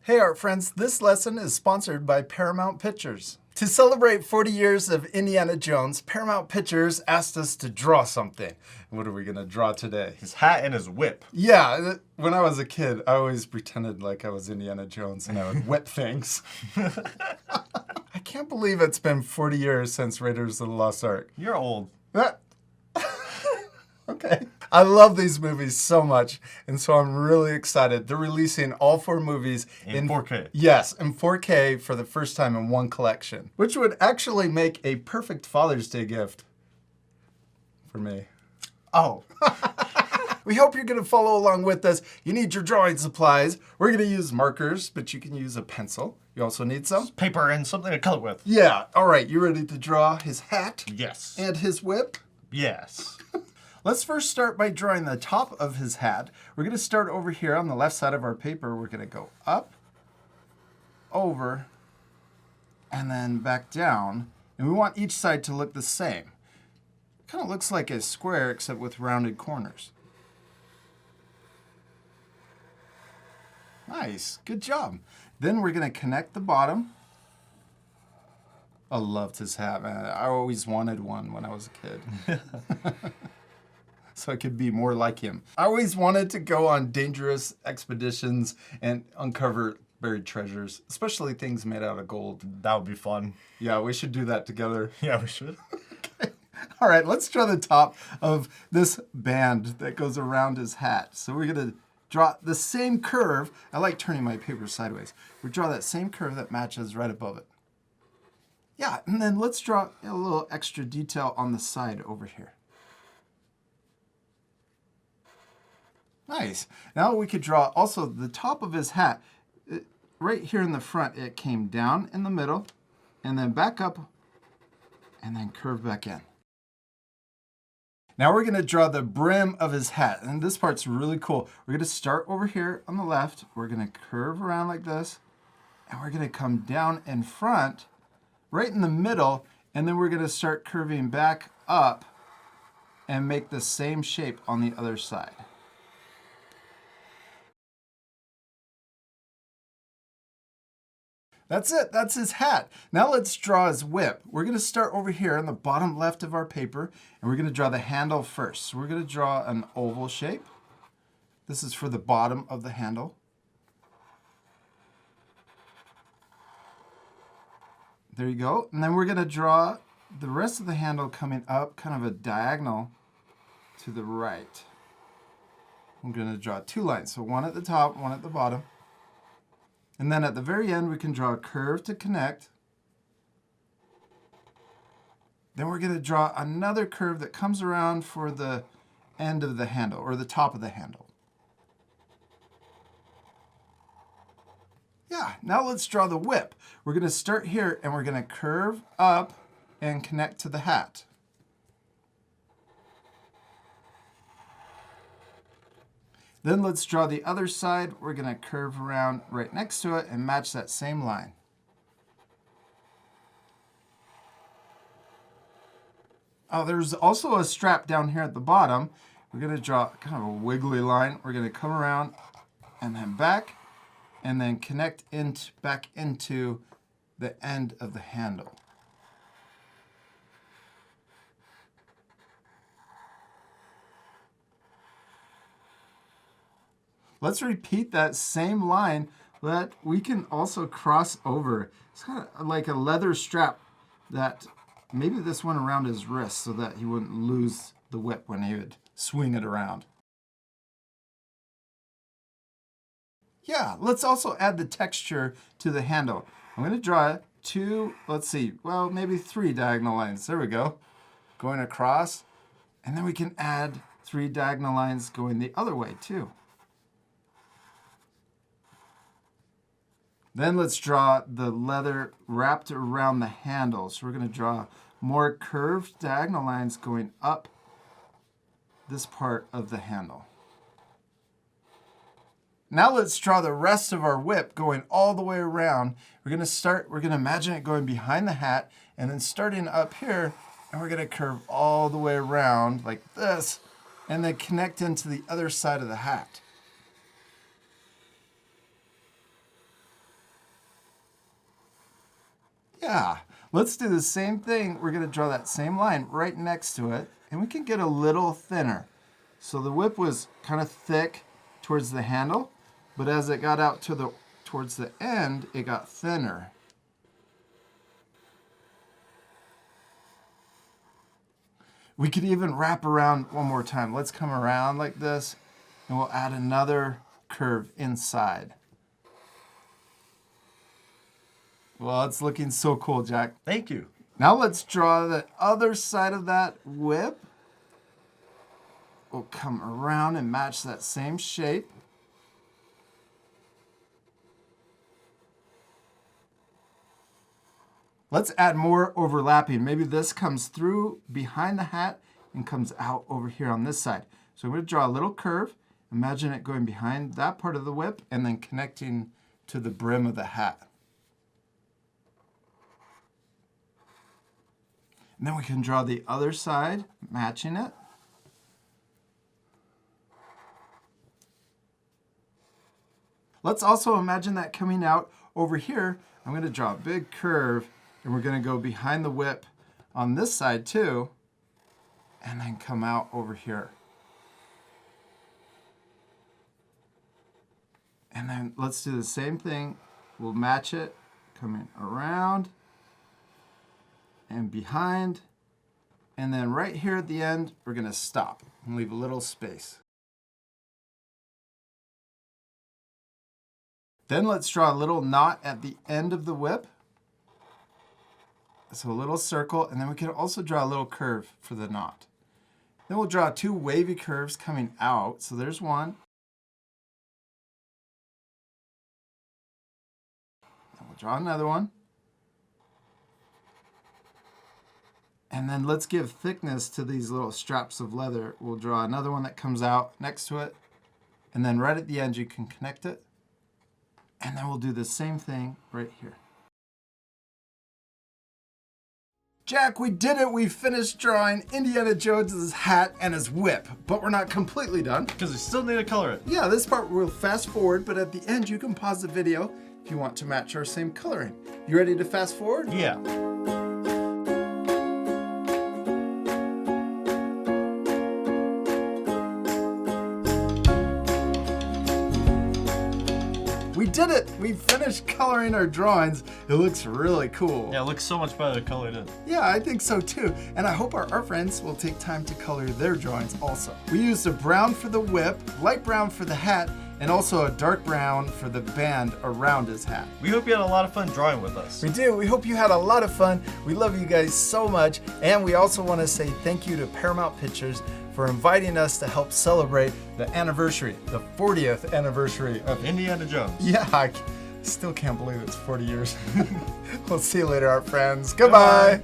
Hey art friends, this lesson is sponsored by Paramount Pictures. To celebrate 40 years of Indiana Jones, Paramount Pictures asked us to draw something. What are we gonna draw today? His hat and his whip. Yeah, when I was a kid, I always pretended like I was Indiana Jones and I would whip things. I can't believe it's been 40 years since Raiders of the Lost Ark. You're old. Okay. I love these movies so much, and so I'm really excited. They're releasing all 4 movies In 4K. Yes, in 4K for the first time in one collection, which would actually make a perfect Father's Day gift for me. Oh. We hope you're going to follow along with us. You need your drawing supplies. We're going to use markers, but you can use a pencil. You also need some Paper and something to color with. Yeah. All right. You ready to draw his hat? Yes. And his whip? Yes. Let's first start by drawing the top of his hat. We're going to start over here on the left side of our paper. We're going to go up, over, and then back down. And we want each side to look the same. Kind of looks like a square except with rounded corners. Nice, good job. Then we're going to connect the bottom. I loved his hat, man. I always wanted one when I was a kid. So I could be more like him. I always wanted to go on dangerous expeditions and uncover buried treasures, especially things made out of gold. That would be fun. Yeah, we should do that together. Yeah, we should. Okay. All right, let's draw the top of this band that goes around his hat. So we're going to draw the same curve. I like turning my paper sideways. We draw that same curve that matches right above it. Yeah, and then let's draw a little extra detail on the side over here. Nice. Now we could draw also the top of his hat. Right here in the front, it came down in the middle, and then back up, and then curve back in. Now we're going to draw the brim of his hat, and this part's really cool. We're going to start over here on the left. We're going to curve around like this, and we're going to come down in front, right in the middle, and then we're going to start curving back up and make the same shape on the other side. That's it. That's his hat. Now let's draw his whip. We're going to start over here on the bottom left of our paper, and we're going to draw the handle first. So we're going to draw an oval shape. This is for the bottom of the handle. There you go. And then we're going to draw the rest of the handle coming up, kind of a diagonal to the right. I'm going to draw 2 lines. So one at the top, one at the bottom. And then at the very end, we can draw a curve to connect. Then we're going to draw another curve that comes around for the end of the handle, or the top of the handle. Yeah, now let's draw the whip. We're going to start here, and we're going to curve up and connect to the hat. Then let's draw the other side. We're going to curve around right next to it and match that same line. Oh, there's also a strap down here at the bottom. We're going to draw kind of a wiggly line. We're going to come around and then back, and then connect back into the end of the handle. Let's repeat that same line, but we can also cross over. It's kind of like a leather strap that maybe this went around his wrist so that he wouldn't lose the whip when he would swing it around. Yeah, let's also add the texture to the handle. I'm going to draw 2, let's see, well, maybe 3 diagonal lines. There we go. Going across. And then we can add 3 diagonal lines going the other way too. Then let's draw the leather wrapped around the handle. So we're going to draw more curved diagonal lines going up this part of the handle. Now let's draw the rest of our whip going all the way around. We're going to imagine it going behind the hat, and then starting up here, and we're going to curve all the way around like this, and then connect into the other side of the hat. Yeah. Let's do the same thing. We're going to draw that same line right next to it, and we can get a little thinner. So the whip was kind of thick towards the handle, but as it got out to towards the end, it got thinner. We could even wrap around one more time. Let's come around like this, and we'll add another curve inside. Well, it's looking so cool, Jack. Thank you. Now let's draw the other side of that whip. We'll come around and match that same shape. Let's add more overlapping. Maybe this comes through behind the hat and comes out over here on this side. So I'm going to draw a little curve. Imagine it going behind that part of the whip and then connecting to the brim of the hat. And then we can draw the other side, matching it. Let's also imagine that coming out over here. I'm going to draw a big curve, and we're going to go behind the whip on this side too, and then come out over here. And then let's do the same thing. We'll match it, coming around and behind. And then right here at the end, we're going to stop and leave a little space. Then let's draw a little knot at the end of the whip. So a little circle, and then we can also draw a little curve for the knot. Then we'll draw two wavy curves coming out. So there's one. And we'll draw another one. And then let's give thickness to these little straps of leather. We'll draw another one that comes out next to it. And then right at the end, you can connect it. And then we'll do the same thing right here. Jack, we did it. We finished drawing Indiana Jones's hat and his whip, but we're not completely done. Because we still need to color it. Yeah, this part we'll fast forward, but at the end you can pause the video if you want to match our same coloring. You ready to fast forward? Yeah. We did it! We finished coloring our drawings. It looks really cool. Yeah, it looks so much better colored in. Yeah, I think so too. And I hope our friends will take time to color their drawings also. We used a brown for the whip, light brown for the hat, and also a dark brown for the band around his hat. We hope you had a lot of fun drawing with us. We do. We hope you had a lot of fun. We love you guys so much. And we also want to say thank you to Paramount Pictures for inviting us to help celebrate the anniversary, the 40th anniversary of Indiana Jones. Yeah, I still can't believe it's 40 years. We'll see you later, our friends. Goodbye.